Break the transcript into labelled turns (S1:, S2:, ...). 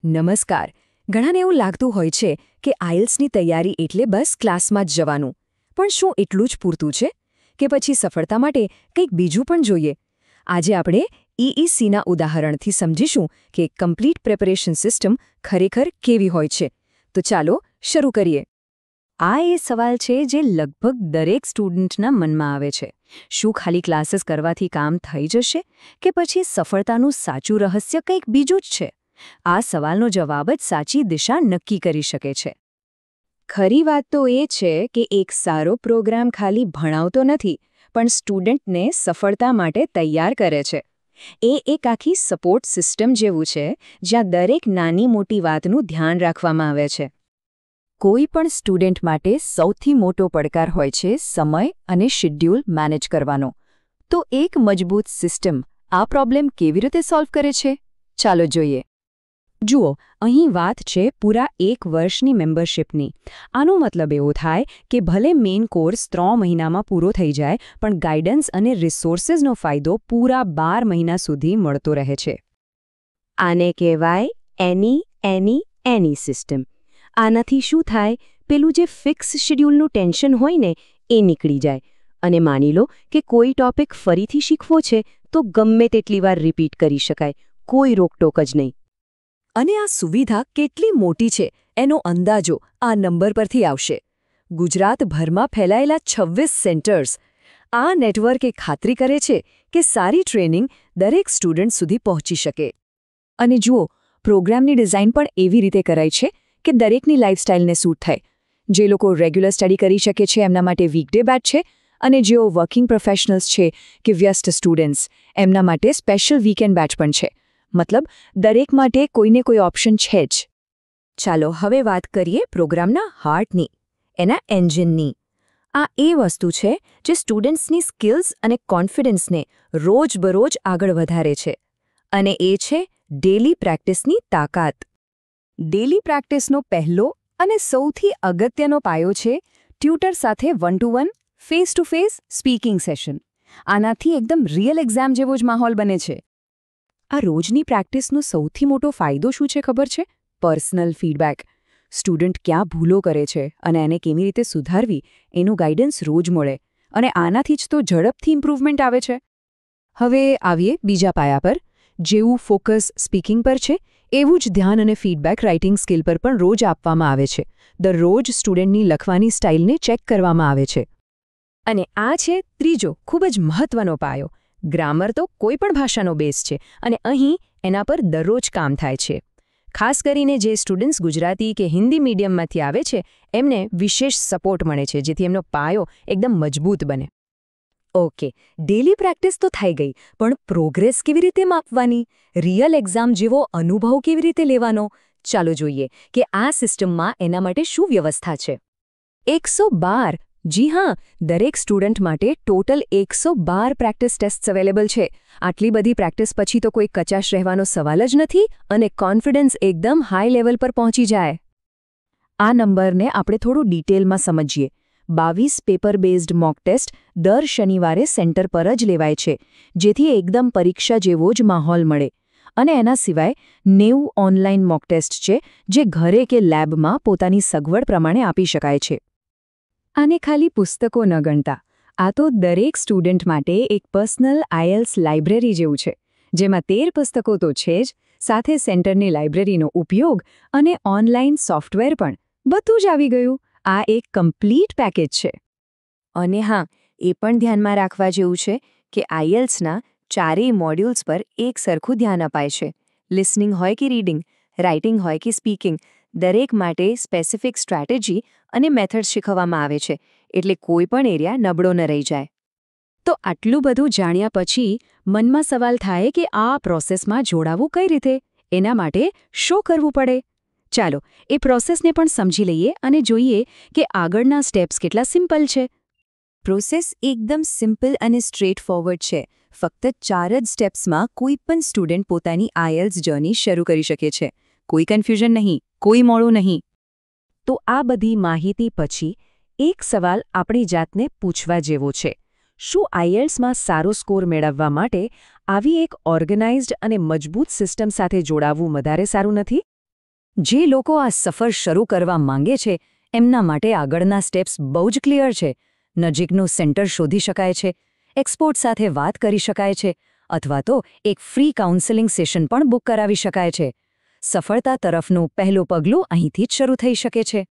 S1: નમસ્કાર. ઘણાને એવું લાગતું હોય છે કે આઇએલ્સની તૈયારી એટલે બસ ક્લાસમાં જ જવાનું. પણ શું એટલું જ પૂરતું છે? કે પછી સફળતા માટે કંઈક બીજું પણ જોઈએ? આજે આપણે EECના ઉદાહરણથી સમજીશું કે કમ્પ્લીટ પ્રિપેરેશન સિસ્ટમ ખરેખર કેવી હોય છે. તો ચાલો શરૂ કરીએ. આ એ સવાલ છે જે લગભગ દરેક સ્ટુડન્ટના મનમાં આવે છે. શું ખાલી ક્લાસીસ કરવાથી કામ થઈ જશે? કે પછી સફળતાનું સાચું રહસ્ય કંઈક બીજું જ છે? આ સવાલનો જવાબ જ સાચી દિશા નક્કી કરી શકે છે. ખરી વાત તો એ છે કે એક સારો પ્રોગ્રામ ખાલી ભણાવતો નથી, પણ સ્ટુડન્ટને સફળતા માટે તૈયાર કરે છે. એ એક આખી સપોર્ટ સિસ્ટમ જેવું છે, જ્યાં દરેક નાની મોટી વાતનું ધ્યાન રાખવામાં આવે છે. કોઈ પણ સ્ટુડન્ટ માટે સૌથી મોટો પડકાર હોય છે સમય અને શેડ્યુલ મેનેજ કરવાનો. તો એક મજબૂત સિસ્ટમ આ પ્રોબ્લેમ કેવી રીતે સોલ્વ કરે છે? ચાલો જોઈએ. જુઓ, અહીં વાત છે પૂરા 1 વર્ષની મેમ્બરશિપની. આનો મતલબ એવો થાય કે ભલે મેઇન કોર્સ 3 મહિનામાં પૂરો થઈ જાય, પણ ગાઈડન્સ અને રિસોર્સિસનો ફાયદો પૂરા 12 મહિના સુધી મળતો રહે છે. આને કહેવાય એની સિસ્ટમ. આનાથી શું થાય? પેલું જે ફિક્સ શેડ્યુલનું ટેન્શન હોય ને, એ નીકળી જાય. અને માની લો કે કોઈ ટોપિક ફરીથી શીખવો છે, તો ગમે તેટલી વાર રિપીટ કરી શકાય, કોઈ રોકટોક જ નહીં. અને આ સુવિધા કેટલી મોટી છે એનો અંદાજો આ નંબર પરથી આવશે. ગુજરાતભરમાં ફેલાયેલા 26 સેન્ટર્સ. આ નેટવર્ક એ ખાતરી કરે છે કે સારી ટ્રેનિંગ દરેક સ્ટુડન્ટ સુધી પહોંચી શકે. અને જુઓ, પ્રોગ્રામની ડિઝાઇન પણ એવી રીતે કરાઈ છે કે દરેકની લાઇફસ્ટાઇલને સૂટ થાય. જે લોકો રેગ્યુલર સ્ટડી કરી શકે છે એમના માટે વીકડે બેચ છે, અને જેઓ વર્કિંગ પ્રોફેશનલ્સ છે કે વ્યસ્ત સ્ટુડન્ટ્સ, એમના માટે સ્પેશિયલ વીકેન્ડ બેચ પણ છે. મતલબ દરેક માટે કોઈને કોઈ ઓપ્શન છે જ. ચાલો હવે વાત કરીએ પ્રોગ્રામના હાર્ટની, એના એન્જિનની. આ એ વસ્તુ છે જે સ્ટુડન્ટ્સની સ્કિલ્સ અને કોન્ફિડન્સને રોજબરોજ આગળ વધારે છે. અને એ છે ડેલી પ્રેક્ટિસની તાકાત. ડેલી પ્રેક્ટિસનો પહેલો અને સૌથી અગત્યનો પાયો છે ટ્યુટર સાથે 1-to-1 face to face speaking session. આનાથી એકદમ રિયલ એક્ઝામ જેવો જ માહોલ બને છે. આ રોજની પ્રેક્ટિસનો સૌથી મોટો ફાયદો શું છે ખબર છે? Personal feedback. સ્ટુડન્ટ ક્યાં ભૂલો કરે છે અને એને કેવી રીતે સુધારવી એનું ગાઈડન્સ રોજ મળે, અને આનાથી જ તો ઝડપથી ઇમ્પ્રૂવમેન્ટ આવે છે. હવે આવીએ બીજા પાયા પર. જેવું ફોકસ સ્પીકિંગ પર છે, એવું જ ધ્યાન અને ફીડબેક રાઇટિંગ સ્કિલ પર પણ રોજ આપવામાં આવે છે. દરરોજ સ્ટુડન્ટની લખવાની સ્ટાઇલને ચેક કરવામાં આવે છે. અને આ છે ત્રીજો ખૂબ જ મહત્વનો પાયો. ગ્રામર તો કોઈ પણ ભાષાનો બેઝ છે, અને અહીં એના પર દરરોજ કામ થાય છે. ખાસ કરીને જે સ્ટુડન્ટ્સ ગુજરાતી કે હિન્દી મીડિયમમાંથી આવે છે, એમને વિશેષ સપોર્ટ મળે છે, જેથી એમનો પાયો એકદમ મજબૂત બને. ઓકે, ડેલી પ્રેક્ટિસ તો થઈ ગઈ, પણ પ્રોગ્રેસ કેવી રીતે માપવાની? રિયલ એક્ઝામ જેવો અનુભવ કેવી રીતે લેવાનો? ચાલો જોઈએ કે આ સિસ્ટમમાં એના માટે શું વ્યવસ્થા છે. 112. જી હા, દરેક સ્ટુડન્ટ માટે ટોટલ 112 પ્રેક્ટિસ ટેસ્ટ અવેલેબલ છે. આટલી બધી પ્રેક્ટિસ પછી તો કોઈ કચાશ રહેવાનો સવાલ જ નથી, અને કોન્ફિડન્સ એકદમ હાઈ લેવલ પર પહોંચી જાય. આ નંબરને આપણે થોડું ડિટેલમાં સમજીએ. 22 પેપર બેઝડ મોક ટેસ્ટ દર શનિવારે સેન્ટર પર જ લેવાય છે, જેથી એકદમ પરીક્ષા જેવો જ માહોલ મળે. અને એના સિવાય 90 ઓનલાઈન મોક ટેસ્ટ છે, જે ઘરે કે લેબમાં પોતાની સગવડ પ્રમાણે આપી શકાય છે. આને ખાલી પુસ્તકો ન ગણતા, આ તો દરેક સ્ટુડન્ટ માટે એક પર્સનલ આઇએલ્સ લાઇબ્રેરી જેવું છે, જેમાં 13 પુસ્તકો તો છે જ, સાથે સેન્ટરની લાઇબ્રેરીનો ઉપયોગ અને ઓનલાઈન સોફ્ટવેર પણ. બધું જ આવી ગયું. આ એક કમ્પ્લીટ પેકેજ છે. અને હા, એ પણ ધ્યાનમાં રાખવા જેવું છે કે આઇએલ્સના 4 મોડ્યુલ્સ પર એક સરખું ધ્યાન અપાય છે. લિસનિંગ હોય કે રીડિંગ, રાઇટિંગ હોય કે સ્પીકિંગ, દરેક માટે સ્પેસિફિક સ્ટ્રેટેજી અને મેથડ શીખવવામાં આવે છે, એટલે કોઈ પણ એરિયા નબળો ન રહી જાય. તો આટલું બધું જાણ્યા પછી મનમાં સવાલ થાય કે આ પ્રોસેસમાં જોડાવું કઈ રીતે? એના માટે શું કરવું પડે? ચાલો એ પ્રોસેસને પણ સમજી લઈએ અને જોઈએ કે આગળના સ્ટેપ્સ કેટલા સિમ્પલ છે. પ્રોસેસ એકદમ સિમ્પલ અને સ્ટ્રેટ ફોરવર્ડ છે. ફક્ત 4 જ સ્ટેપ્સમાં કોઈ પણ સ્ટુડન્ટ પોતાની આઇએલ્સ જર્ની શરૂ કરી શકે છે. કોઈ કન્ફ્યુઝન નહીં, કોઈ મોડું નહીં. તો આ બધી માહિતી પછી એક સવાલ આપણી જાતને પૂછવા જેવો છે. શું આઇએલ્સમાં સારો સ્કોર મેળવવા માટે આવી એક ઓર્ગેનાઇઝ્ડ અને મજબૂત સિસ્ટમ સાથે જોડાવવું વધારે સારું નથી? જે લોકો આ સફર શરૂ કરવા માંગે છે એમના માટે આગળના સ્ટેપ્સ બહુ જ ક્લિયર છે. નજીકનું સેન્ટર શોધી શકાય છે, એક્સપર્ટ સાથે વાત કરી શકાય છે, અથવા તો એક ફ્રી કાઉન્સેલિંગ સેશન પણ બુક કરાવી શકાય છે. સફળતા તરફનું પહેલું પગલું અહીંથી જ શરૂ થઈ શકે છે.